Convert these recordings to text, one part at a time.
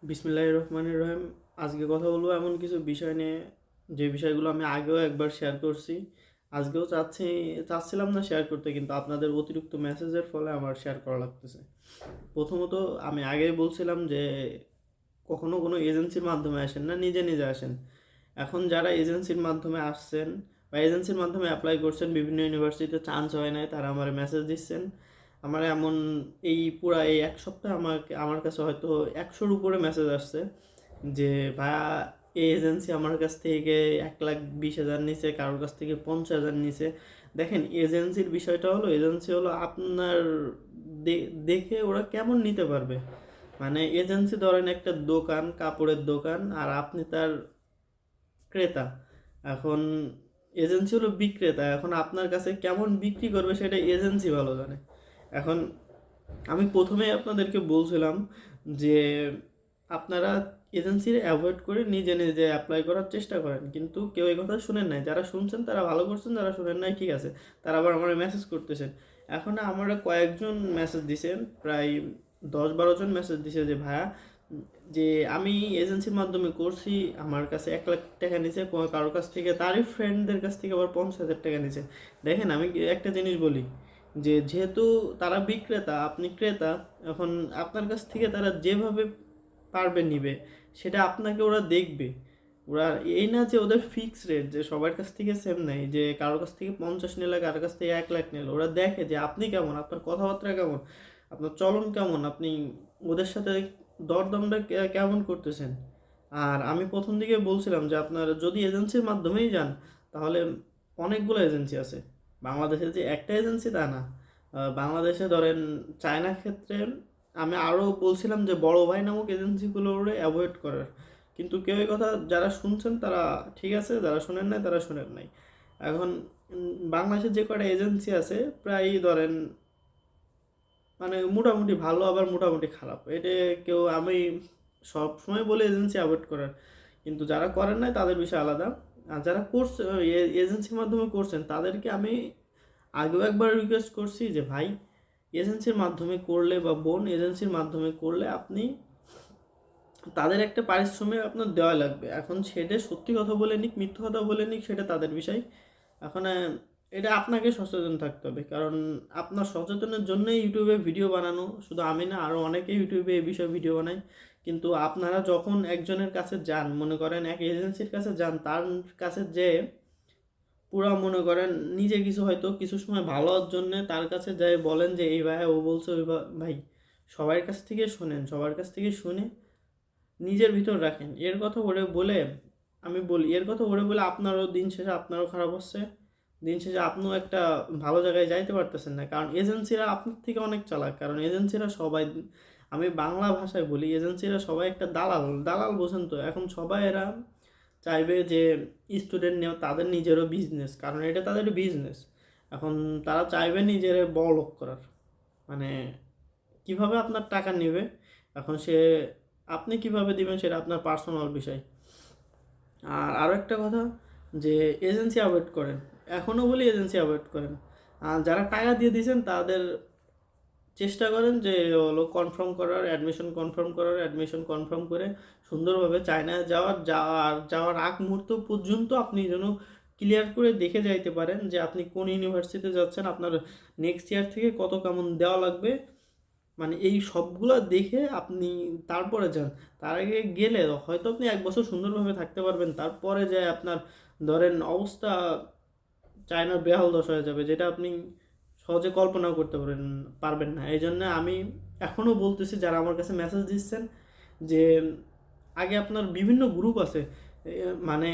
বিসমিল্লাহির রহমানির রহিম। আজকে কথা বলবো এমন কিছু বিষয় নিয়ে, যে বিষয়গুলো আমি আগেও একবার শেয়ার করছি। আজকেও চাচ্ছিলাম না শেয়ার করতে, কিন্তু আপনাদের অতিরিক্ত মেসেজের ফলে আমার শেয়ার করা লাগতেছে। প্রথমত, আমি আগেই বলছিলাম যে কখনো কোনো এজেন্সির মাধ্যমে আসেন না, নিজে নিজে আসেন। এখন যারা এজেন্সির মাধ্যমে আসছেন বা এজেন্সির মাধ্যমে অ্যাপ্লাই করছেন, বিভিন্ন ইউনিভার্সিটিতে চান্স হয় নাই, তারা আমার মেসেজ দিচ্ছেন। আমার এমন এই এক সপ্তাহে আমার কাছে হয়তো 100-র উপরে মেসেজ আসছে যে ভাইয়া, এই এজেন্সি আমার কাছ থেকে 1,20,000 নিছে, কারোর কাছ থেকে 50,000 নিছে। দেখেন, এজেন্সি হলো আপনার দেখে ওরা কেমন নিতে পারবে। মানে এজেন্সি ধরেন একটা দোকান, কাপড়ের দোকান, আর আপনি তার ক্রেতা। এখন এজেন্সি হলো বিক্রেতা। এখন আপনার কাছে কেমন বিক্রি করবে সেটা এজেন্সি ভালো জানে। এখন আমি প্রথমেই আপনাদেরকে বলছিলাম যে আপনারা এজেন্সির অ্যাভয়েড করে নিজে নিজে অ্যাপ্লাই করার চেষ্টা করেন, কিন্তু কেউ এই কথা শুনেন নাই। যারা শুনছেন তারা ভালো করছেন, যারা শুনেন নাই ঠিক আছে, তারা আবার আমার মেসেজ করতেছেন। এখন আমরা কয়েকজন মেসেজ দিছেন, প্রায় 10-12 জন মেসেজ দিছে যে ভাইয়া, যে আমি এজেন্সির মাধ্যমে করছি, আমার কাছে 1,00,000 টাকা নিছে, কারোর কাছ থেকে তারই ফ্রেন্ডদের কাছ থেকে আবার 50,000 টাকা নিছে। দেখেন, আমি একটা জিনিস বলি, যে যেহেতু তারা বিক্রেতা, আপনি ক্রেতা। এখন আপনার কাছ থেকে তারা যেভাবে পারবে নিবে, সেটা আপনাকে ওরা দেখবে। ওরা এই না যে ওদের ফিক্স রেট যে সবার কাছ থেকে সেম নেই, যে কারোর কাছ থেকে 50 নিলে, কারোর কাছ থেকে 1,00,000 নিল। ওরা দেখে যে আপনি কেমন, আপনার কথাবার্তা কেমন, আপনার চলন কেমন, আপনি ওদের সাথে দরদামটা কেমন করতেছেন। আর আমি প্রথম দিকে বলছিলাম যে আপনারা যদি এজেন্সির মাধ্যমেই যান, তাহলে অনেকগুলো এজেন্সি আছে। বাংলাদেশে যে একটা এজেন্সি তা না। বাংলাদেশে ধরেন চায়নার ক্ষেত্রে আমি আরও বলছিলাম যে বড় ভাই নামক এজেন্সিগুলোরে অ্যাভয়েড করার, কিন্তু কেউ এই কথা যারা শুনছেন তারা ঠিক আছে, যারা শোনেন নাই তারা শোনেন নাই। এখন বাংলাদেশে যে কটা এজেন্সি আছে, প্রায়ই ধরেন মানে মোটামুটি ভালো, আবার মোটামুটি খারাপ। এটা আমি সব সময় বলি এজেন্সি অ্যাভয়েড করার, কিন্তু যারা করেন নাই তাদের বিষয় আলাদা। আর যারা করছে এজেন্সির মাধ্যমে করছেন, তাদেরকে আমি আগেও একবার রিকোয়েস্ট করছি যে ভাই, এজেন্সির মাধ্যমে করলে বা বোন এজেন্সির মাধ্যমে করলে আপনি তাদের একটা পারিশ্রমিক আপনার দেওয়া লাগবে। এখন সেটা সত্যি কথা বলে নিক, মিথ্যা কথা বলে নিক, সেটা তাদের বিষয়। এখন এটা আপনাকে সচেতন থাকতে হবে, কারণ আপনার সচেতনের জন্যই ইউটিউবে ভিডিও বানানো। শুধু আমি না, আরও অনেকে ইউটিউবে এই বিষয়ে ভিডিও বানায়। কিন্তু আপনারা যখন একজনের কাছে যান, মনে করেন এক এজেন্সির কাছে যান, তার কাছে যে পুরা মনে করেন নিজে কিছু হয়তো কিছু সময় ভালো হওয়ার জন্যে তার কাছে যাই বলেন যে এই ভাই ও বলছে, ওই ভাই, সবার কাছ থেকে শোনেন, সবার কাছ থেকে শুনে নিজের ভিতর রাখেন। এর কথা ওরে বলে আমি বলি, এর কথা ওরে বলে আপনারও দিন শেষে আপনারও খারাপ হচ্ছে। দিন শেষে আপনিও একটা ভালো জায়গায় যাইতে পারতেছেন না, কারণ এজেন্সিরা আপনার থেকে অনেক চালাক। কারণ এজেন্সিরা সবাই, আমি বাংলা ভাষায় বলি, এজেন্সিরা সবাই একটা দালাল। দালাল বোঝেন তো? এখন সবাই এরা চাইবে যে স্টুডেন্ট নেওয়া তাদের নিজেরও বিজনেস, কারণ এটা তাদের বিজনেস। এখন তারা চাইবে নিজের বড়লোক করার। মানে কিভাবে আপনার টাকা নেবে, এখন আপনি কিভাবে দিবেন সেটা আপনার পার্সোনাল বিষয়। আর আরও একটা কথা, যে এজেন্সি অ্যাভয়েড করেন। এখনও বলি এজেন্সি অ্যাভয়েড করেন। আর যারা টাকা দিয়ে দিয়েছেন তাদের চেষ্টা করেন যে হলো অ্যাডমিশন কনফার্ম করে সুন্দরভাবে চায়নায় যাওয়ার আগ মুহূর্ত পর্যন্ত আপনি যেন ক্লিয়ার করে দেখে যাইতে পারেন যে আপনি কোন ইউনিভার্সিটিতে যাচ্ছেন, আপনার নেক্সট ইয়ার থেকে কত কেমন দেওয়া লাগবে। মানে এই সবগুলো দেখে আপনি তারপরে যান। তার আগে গেলে হয়তো আপনি 1 বছর সুন্দরভাবে থাকতে পারবেন, তারপরে যায় আপনার ধরেন অবস্থা চায়নার বেহাল দশা হয়ে যাবে, যেটা আপনি সহজে কল্পনাও করতে পারবেন না। এই জন্য আমি এখনও বলতেছি, যারা আমার কাছে মেসেজ দিচ্ছেন, যে আগে আপনার বিভিন্ন গ্রুপ আছে, মানে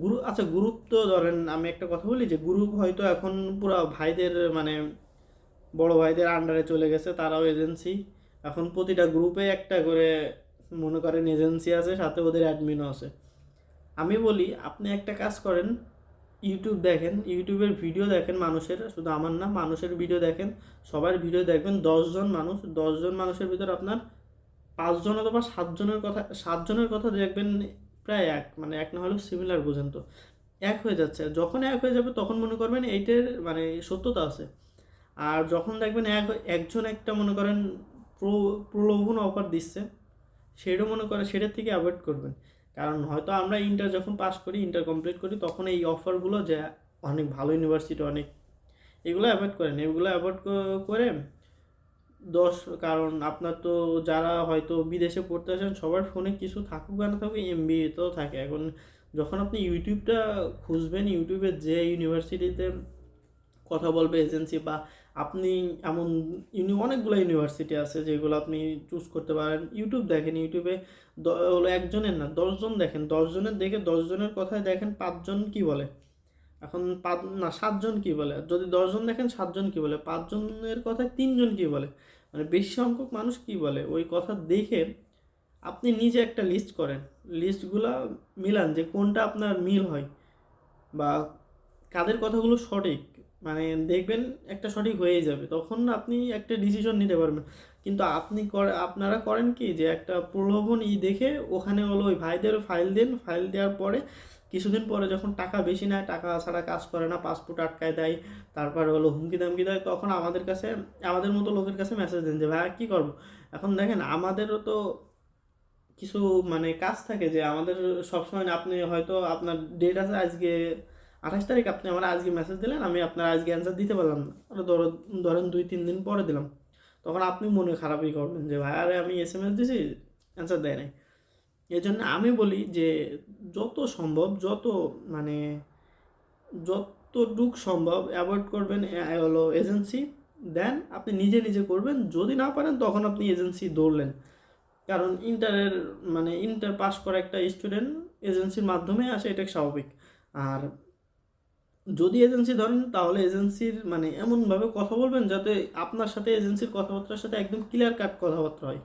গ্রুপ, আচ্ছা গ্রুপ তো ধরেন আমি একটা কথা বলি, যে গ্রুপ হয়তো এখন পুরো ভাইদের মানে বড় ভাইদের আন্ডারে চলে গেছে, তারাও এজেন্সি। এখন প্রতিটা গ্রুপে একটা করে মনে করেন এজেন্সি আছে, সাথে ওদের অ্যাডমিনও আছে। আমি বলি আপনি একটা কাজ করেন, ইউটিউব দেখেন, ইউটিউবের ভিডিও দেখেন মানুষের, শুধু আমার না, মানুষের ভিডিও দেখেন। সবার ভিডিও দেখবেন, 10 জন মানুষের ভিতর আপনার 5 জন অথবা 7জনের কথা দেখবেন প্রায় এক, মানে এক না হলেও সিমিলার, বোঝেন তো? এক হয়ে যাচ্ছে। যখন এক হয়ে যাবে তখন মনে করবেন এইটার মানে সত্যতা আছে। আর যখন দেখবেন একজন একটা মনে করেন প্রলোভন অফার দিচ্ছে, সেটা মনে করে সেটার থেকে অ্যাভয়েড করবেন। কারণ হয়তো আমরা ইন্টার যখন পাস করি, ইন্টার কমপ্লিট করি, তখন এই অফারগুলো যে অনেক ভালো ইউনিভার্সিটি অনেক, এগুলো অ্যাভয়েড করেন। এগুলো অ্যাভয়েড করে কারণ আপনার তো যারা হয়তো বিদেশে পড়তে আসেন সবার ফোনে কিছু থাকুক বা না থাকুক এমবি তো থাকে। এখন যখন আপনি ইউটিউবটা খুঁজবেন, ইউটিউবে যে ইউনিভার্সিটিতে কথা বলবে এজেন্সি, বা আপনি এমন অনেকগুলো ইউনিভার্সিটি আছে যেগুলো আপনি চুজ করতে পারেন। ইউটিউব দেখেন, ইউটিউবে হলো একজনের না 10 জন দেখেন, 10 জনের দেখে 10 জনের কথায় দেখেন 5 জন কি বলে। এখন 7 জন কি বলে, যদি 10 জন দেখেন 7 জন কি বলে, 5 জনের কথায় 3 জন কি বলে, মানে বেশি সংখ্যক মানুষ কি বলে, ওই কথা দেখে আপনি নিজে একটা লিস্ট করেন। লিস্টগুলা মিলান যে কোনটা আপনার মিল হয় বা কাদের কথাগুলো সঠিক, মানে দেখবেন একটা সঠিক হয়েই যাবে, তখন আপনি একটা ডিসিশন নিতে পারবেন। কিন্তু আপনারা করেন কি যে একটা প্রলোভন দেখে ওখানে হলো ওই ভাইদের ফাইল দেন, ফাইল দেওয়ার পরে কিছুদিন পরে যখন টাকা বেশি নেয়, টাকা ছাড়া কাজ করে না, পাসপোর্ট আটকায় দেয়, তারপরে হলো হুমকি দামকি দেয়, তখন আমাদের মতো লোকের কাছে মেসেজ দেন যে ভাই কী করবো। এখন দেখেন আমাদেরও তো কিছু মানে কাজ থাকে যে আমাদের সবসময় না, আপনি হয়তো আপনার ডেট আছে আজকে 28 তারিখ, আপনি আমার আজকে মেসেজ দিলেন, আমি আপনার আজকে অ্যান্সার দিতে পারলাম না, ধরেন 2-3 দিন পরে দিলাম, তখন আপনি মনে খারাপই করবেন যে ভাই আরে আমি এসএমএস দিছি, অ্যান্সার দেয় নাই। এই জন্য আমি বলি যে যত সম্ভব, মানে যতটুক সম্ভব অ্যাভয়েড করবেন হলো এজেন্সি, দেন আপনি নিজে নিজে করবেন। যদি না পারেন তখন আপনি এজেন্সি দৌড়লেন, কারণ ইন্টার পাস করা একটা স্টুডেন্ট এজেন্সির মাধ্যমে আসে, এটা স্বাভাবিক। আর যদি এজেন্সি ধরেন তাহলে এজেন্সির মানে এমনভাবে কথা বলবেন যাতে আপনার সাথে এজেন্সির কথাবার্তার সাথে একদম ক্লিয়ার কাট কথাবার্তা হয়।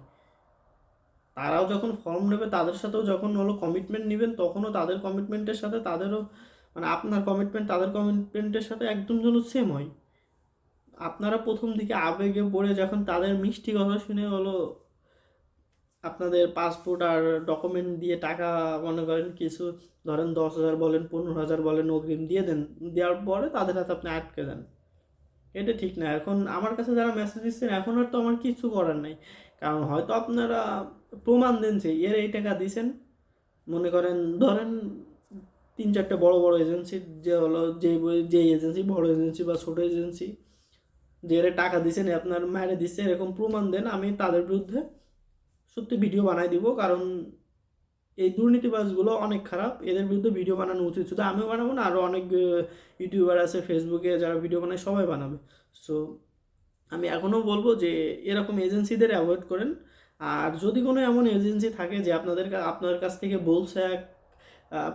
তারাও যখন ফর্ম নেবে তাদের সাথেও যখন হলো কমিটমেন্ট নেবেন, তখনও তাদের কমিটমেন্টের সাথে তাদেরও, মানে আপনার কমিটমেন্ট তাদের কমিটমেন্টের সাথে একদম যেন সেম হয়। আপনারা প্রথম দিকে আবেগে পড়ে যখন তাদের মিষ্টি কথা শুনে হলো আপনাদের পাসপোর্ট আর ডকুমেন্ট দিয়ে টাকা মনে করেন কিছু, ধরেন 10,000 বলেন 15,000 বলেন অগ্রিম দিয়ে দেন, দেওয়ার পরে তাদের হাতে আপনি আটকে দেন, এটা ঠিক না। এখন আমার কাছে যারা মেসেজ দিচ্ছেন এখন আর তো আমার কিছু করার নাই, কারণ হয়তো আপনারা প্রমাণ দেন যে এর এই টাকা দিয়েছেন, মনে করেন ধরেন 3-4টে বড় বড় এজেন্সি, যে হলো যে এজেন্সি বড় এজেন্সি বা ছোটো এজেন্সি যে এর টাকা দিচ্ছেন আপনার মায়ের দিচ্ছে, এরকম প্রমাণ দেন, আমি তাদের বিরুদ্ধে সত্যি ভিডিও বানাই দিব। কারণ এই দুর্নীতিবাজগুলো অনেক খারাপ, এদের বিরুদ্ধে ভিডিও বানানো উচিত। শুধু আমিও বানাবো না, আরও অনেক ইউটিউবার আছে ফেসবুকে যারা ভিডিও বানায়, সবাই বানাবে। সো আমি এখনও বলবো যে এরকম এজেন্সিদের অ্যাভয়েড করেন। আর যদি কোনো এমন এজেন্সি থাকে যে আপনার কাছ থেকে বলছে এক,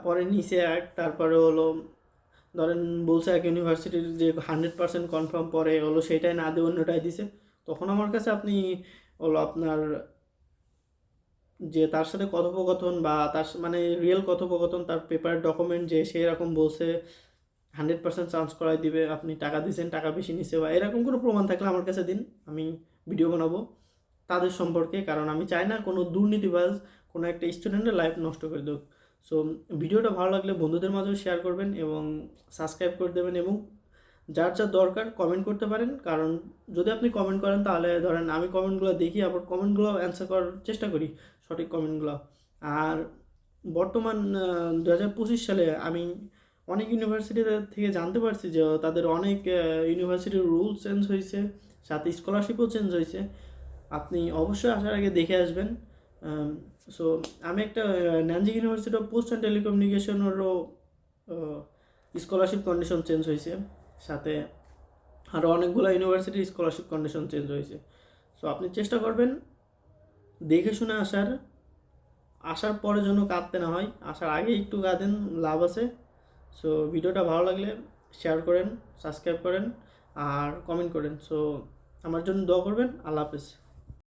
পরে নিচে এক, তারপরে হলো ধরেন বলছে এক ইউনিভার্সিটির যে 100% কনফার্ম, পরে হলো সেটাই না দিয়ে অন্যটাই দিছে, তখন আমার কাছে আপনি হলো আপনার যে তার সাথে কথোপকথন বা মানে রিয়েল কথোপকথন, তার পেপার ডকুমেন্ট যে সে এরকম বলছে 100% চান্স করাই দিবে, আপনি টাকা দিয়েছেন, টাকা বেশি নিছে, বা এরকম কোনো প্রমাণ থাকলে আমার কাছে দিন, আমি ভিডিও বানাবো তাদের সম্পর্কে। কারণ আমি চাই না কোনো দুর্নীতিবাজ কোনো একটা স্টুডেন্টের লাইফ নষ্ট করে দেব। সো ভিডিওটা ভালো লাগলে বন্ধুদের মাঝেও শেয়ার করবেন এবং সাবস্ক্রাইব করে দেবেন, এবং যার যা দরকার কমেন্ট করতে পারেন। কারণ যদি আপনি কমেন্ট করেন তাহলে ধরেন আমি কমেন্টগুলো দেখি, আবার কমেন্টগুলো অ্যান্সার করার চেষ্টা করি, সঠিক কমেন্টগুলো। আর বর্তমান 2025 সালে আমি অনেক ইউনিভার্সিটি থেকে জানতে পারছি যে তাদের অনেক ইউনিভার্সিটির রুল চেঞ্জ হয়েছে, সাথে স্কলারশিপও চেঞ্জ হয়েছে। আপনি অবশ্যই আসার আগে দেখে আসবেন। সো আমি একটা Nanjing university of post and টেলিকমিউনিকেশনেরও স্কলারশিপ কন্ডিশন চেঞ্জ হয়েছে, সাথে আরও অনেকগুলো ইউনিভার্সিটির স্কলারশিপ কন্ডিশন চেঞ্জ হয়েছে। সো আপনি চেষ্টা করবেন দেখে শুনে আসার পরে যেন কাঁদতে না হয়, আসার আগে একটু কাঁদেন, লাভ আছে। সো ভিডিওটা ভালো লাগলে শেয়ার করেন, সাবস্ক্রাইব করেন আর কমেন্ট করেন। সো আমার জন্য দোয়া করবেন। আল্লাহ হাফেজ।